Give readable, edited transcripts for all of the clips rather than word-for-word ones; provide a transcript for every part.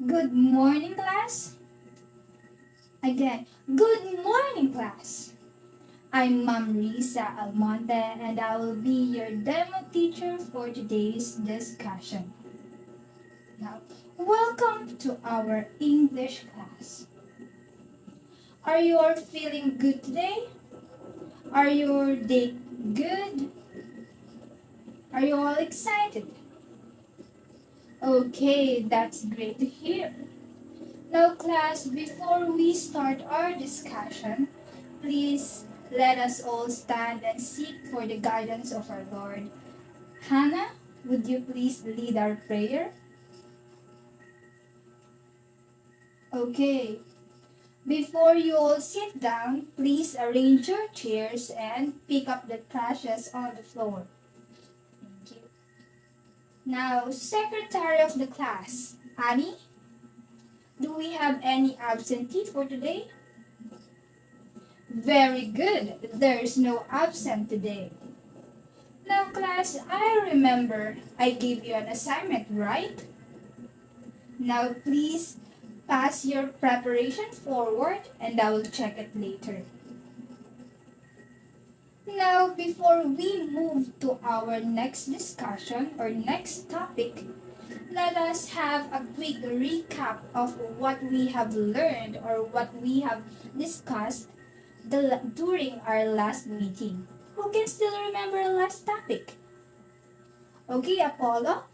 Good morning, class. Again, good morning, class. I'm Ma'am Risa Almonte and I will be your demo teacher for today's discussion. Now, welcome to our English class. Are you all feeling good today? Are your day good? Are you all excited? Okay, that's great to hear. Now, class, before we start our discussion, please let us all stand and seek for the guidance of our Lord. Hannah, would you please lead our prayer? Okay. Before you all sit down, please arrange your chairs and pick up the trashes on the floor. Thank you. Now, Secretary of the class, Annie, do we have any absentee for today? Very good. There's no absent today. Now, class, I remember I gave you an assignment, right? Now, please pass your preparation forward and I will check it later. Now, before we move to our next discussion or next topic, let us have a quick recap of what we have learned or what we have discussed during our last meeting. Who can still remember our last topic? Okay, Apollo?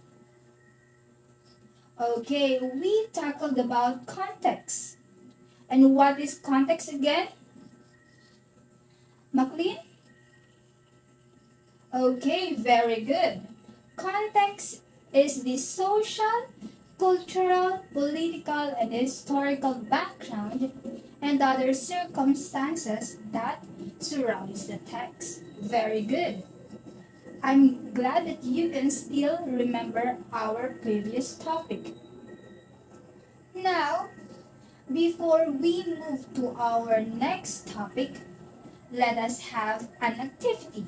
Okay, we tackled about context. And what is context again? McLean? Okay, very good. Context is the social, cultural, political, and historical background and other circumstances that surrounds the text. Very good. I'm glad that you can still remember our previous topic. Now, before we move to our next topic, let us have an activity.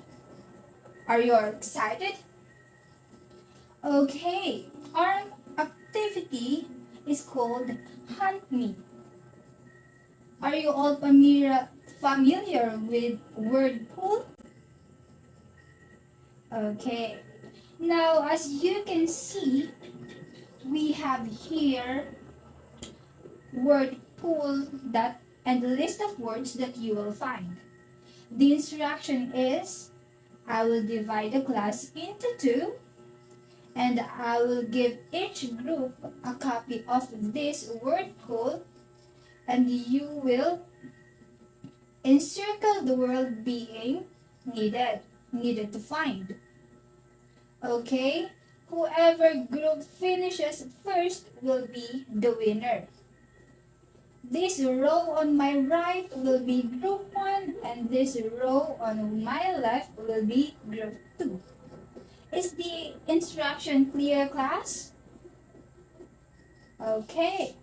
Are you all excited? Okay, our activity is called Hunt Me. Are you all familiar with word pool? Okay. Now, as you can see, we have here word pool that and a list of words that you will find. The instruction is I will divide the class into two and I will give each group a copy of this word pool and you will encircle the word being needed to find. Okay? Whoever group finishes first will be the winner. This row on my right will be group 1 and this row on my left will be group 2. Is the instruction clear, class? Okay.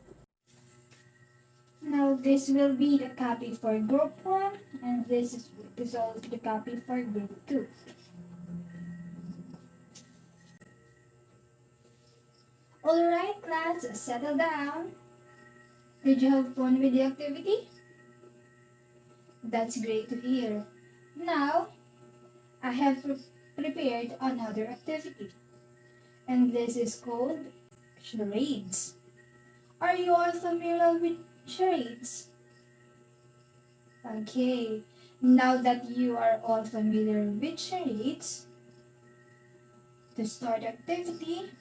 Now this will be the copy for group 1 and this is also the copy for group 2. Alright, class, settle down. Did you have fun with the activity? That's great to hear. Now, I have prepared another activity, and this is called charades. Are you all familiar with charades? Okay, now that you are all familiar with charades, to start activity,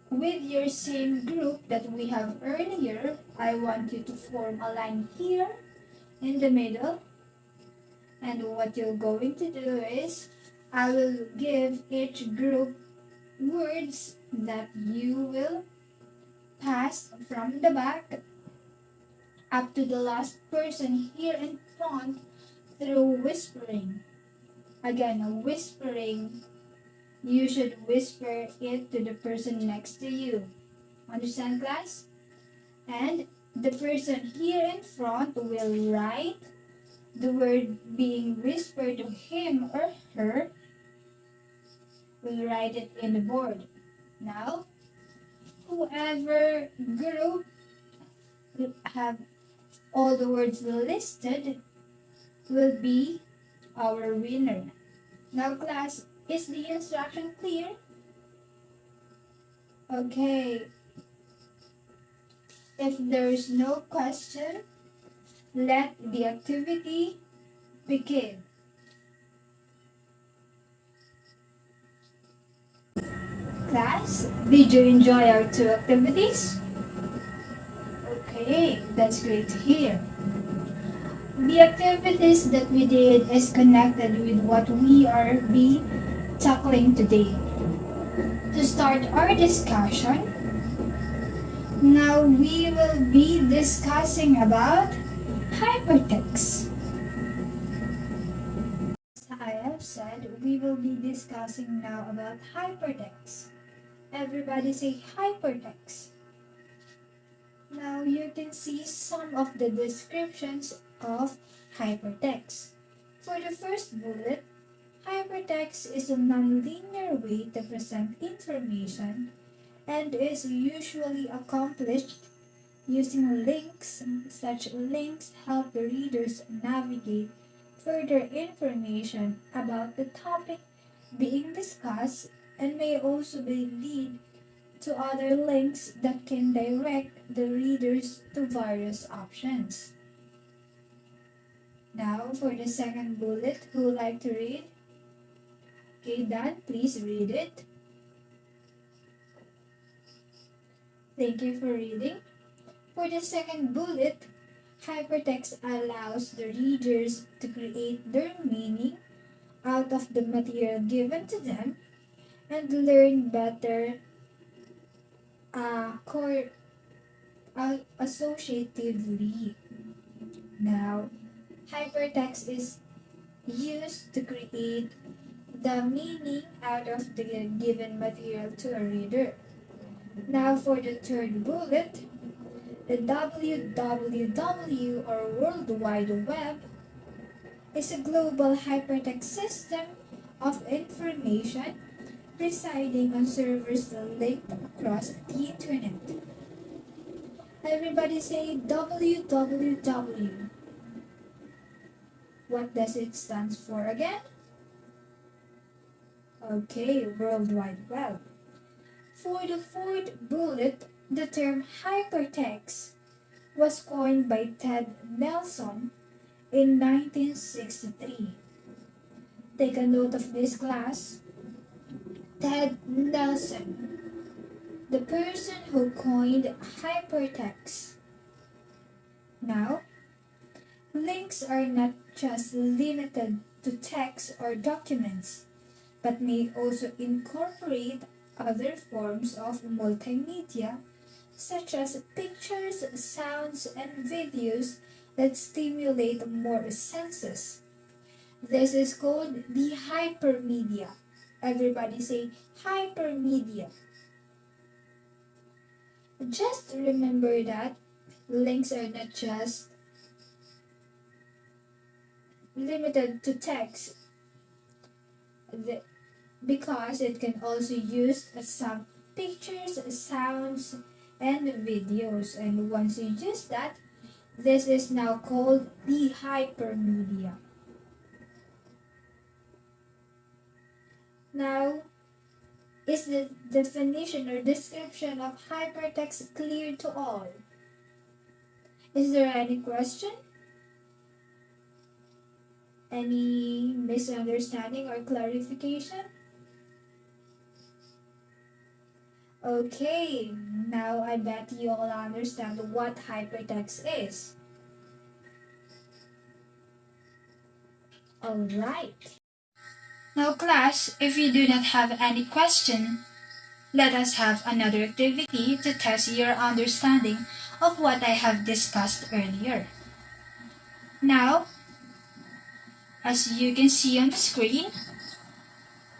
with your same group that we have earlier, I want you to form a line here in the middle. And what you're going to do is, I will give each group words that you will pass from the back up to the last person here in front through whispering. Again, whispering, you should whisper it to the person next to you. Understand, class? And the person here in front will write the word being whispered to him or her. Will write it in the board. Now, whoever group have all the words listed will be our winner. Now class, is the instruction clear? Okay. If there's no question, let the activity begin. Class, did you enjoy our two activities? Okay, that's great to hear. The activities that we did is connected with what we are be tackling today. To start our discussion, now we will be discussing about hypertext. As I have said, we will be discussing now about hypertext. Everybody say hypertext. Now you can see some of the descriptions of hypertext. For the first bullet, hypertext is a nonlinear way to present information and is usually accomplished using links. Such links help the readers navigate further information about the topic being discussed and may also be lead to other links that can direct the readers to various options. Now for the second bullet, who would like to read? Okay, Dan, please read it. Thank you for reading. For the second bullet, hypertext allows the readers to create their meaning out of the material given to them and learn better associatively. Now, hypertext is used to create the meaning out of the given material to a reader. Now for the third bullet, the WWW or World Wide Web is a global hypertext system of information residing on servers linked across the internet. Everybody say WWW. What does it stand for again? Okay, World Wide Web. For the fourth bullet, the term hypertext was coined by Ted Nelson in 1963. Take a note of this, class. Ted Nelson, the person who coined hypertext. Now, links are not just limited to text or documents, but may also incorporate other forms of multimedia, such as pictures, sounds, and videos that stimulate more senses. This is called the hypermedia. Everybody say hypermedia. Just remember that links are not just limited to text because it can also use some pictures, sounds, and videos. And once you use that, this is now called the hypermedia. Now, is the definition or description of hypertext clear to all? Is there any question? Any misunderstanding or clarification? Okay, now I bet you all understand what hypertext is. Alright. Now class, if you do not have any question, let us have another activity to test your understanding of what I have discussed earlier. Now, as you can see on the screen,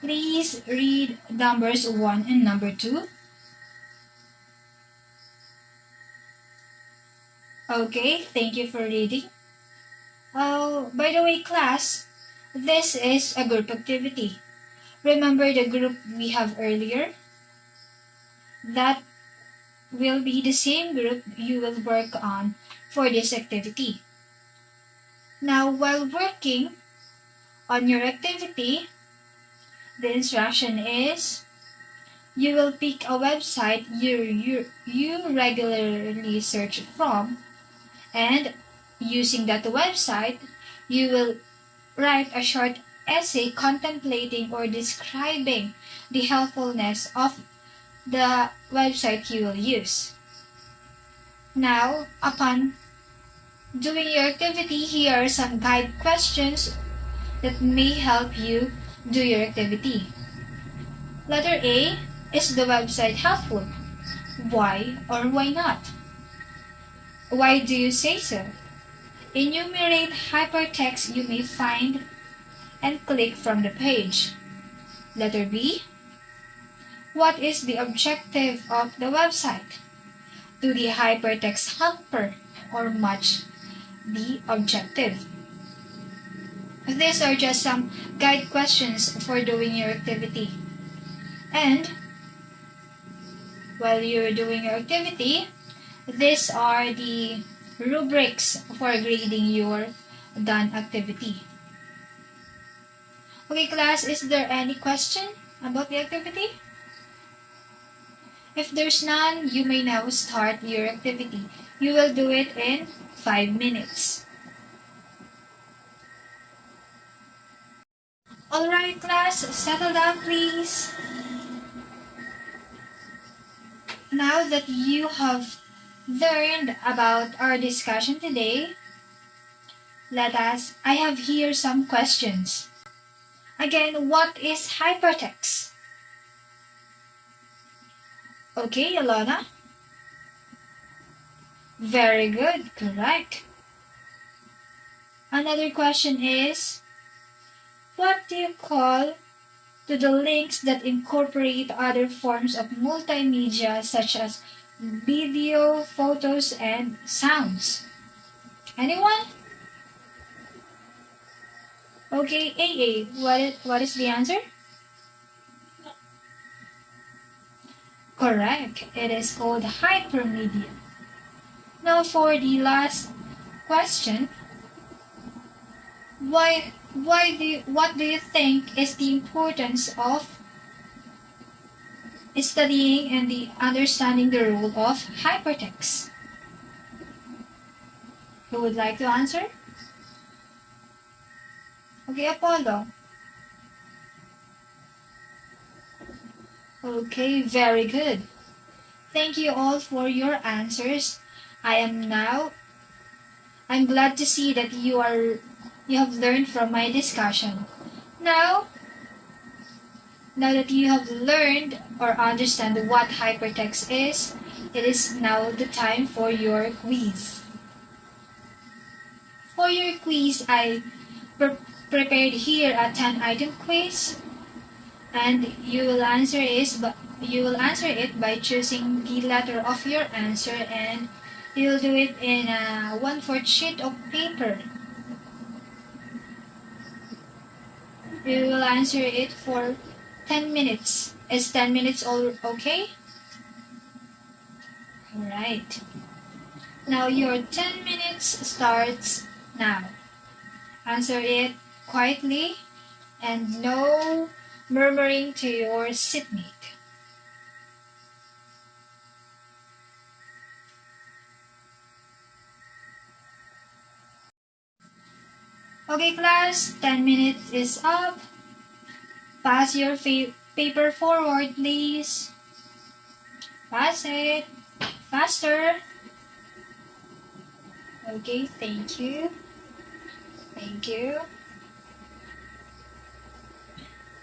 please read numbers 1 and number 2. Okay, thank you for reading. Oh, by the way, class, this is a group activity. Remember the group we have earlier? That will be the same group you will work on for this activity. Now, while working on your activity, the instruction is you will pick a website you regularly search from, and using that website, you will write a short essay contemplating or describing the helpfulness of the website you will use. Now, upon doing your activity, here are some guide questions that may help you do your activity. Letter A, is the website helpful? Why or why not? Why do you say so? Enumerate hypertext you may find and click from the page. Letter B, what is the objective of the website? Do the hypertext helper or match the objective? These are just some guide questions for doing your activity. And while you're doing your activity, these are the rubrics for grading your done activity. Okay, class, is there any question about the activity? If there's none, you may now start your activity. You will do it in 5 minutes. Alright, class, settle down, please. Now that you have learned about our discussion today, I have here some questions. Again, what is hypertext? Okay, Alana? Very good, correct. Another question is, what do you call to the links that incorporate other forms of multimedia such as video, photos, and sounds? Anyone? Okay, AA, what is the answer? Correct, it is called hypermedia. Now for the last question, what do you think is the importance of studying and understanding the role of hypertext? Who would like to answer? Okay, Apollo. Okay, very good. Thank you all for your answers. I'm glad to see that you have learned from my discussion. Now that you have learned or understand what hypertext is, it is now the time for your quiz. For your quiz, I prepared here a 10-item quiz, and you will answer it by choosing the letter of your answer, and you'll do it in a 1/4 sheet of paper. You will answer it for 10 minutes. Is 10 minutes all okay? Alright. Now your 10 minutes starts now. Answer it quietly and no murmuring to your seatmate. Okay, class, 10 minutes is up. Pass your paper forward, please. Pass it. Faster. Okay, thank you. Thank you.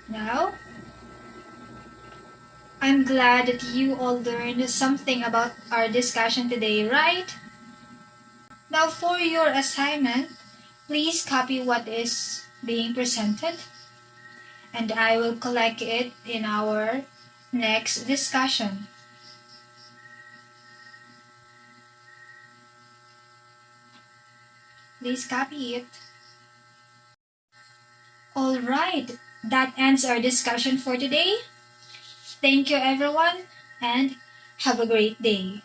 Now, I'm glad that you all learned something about our discussion today, right? Now for your assignment, please copy what is being presented, and I will collect it in our next discussion. Please copy it. Alright, that ends our discussion for today. Thank you everyone, and Have a great day.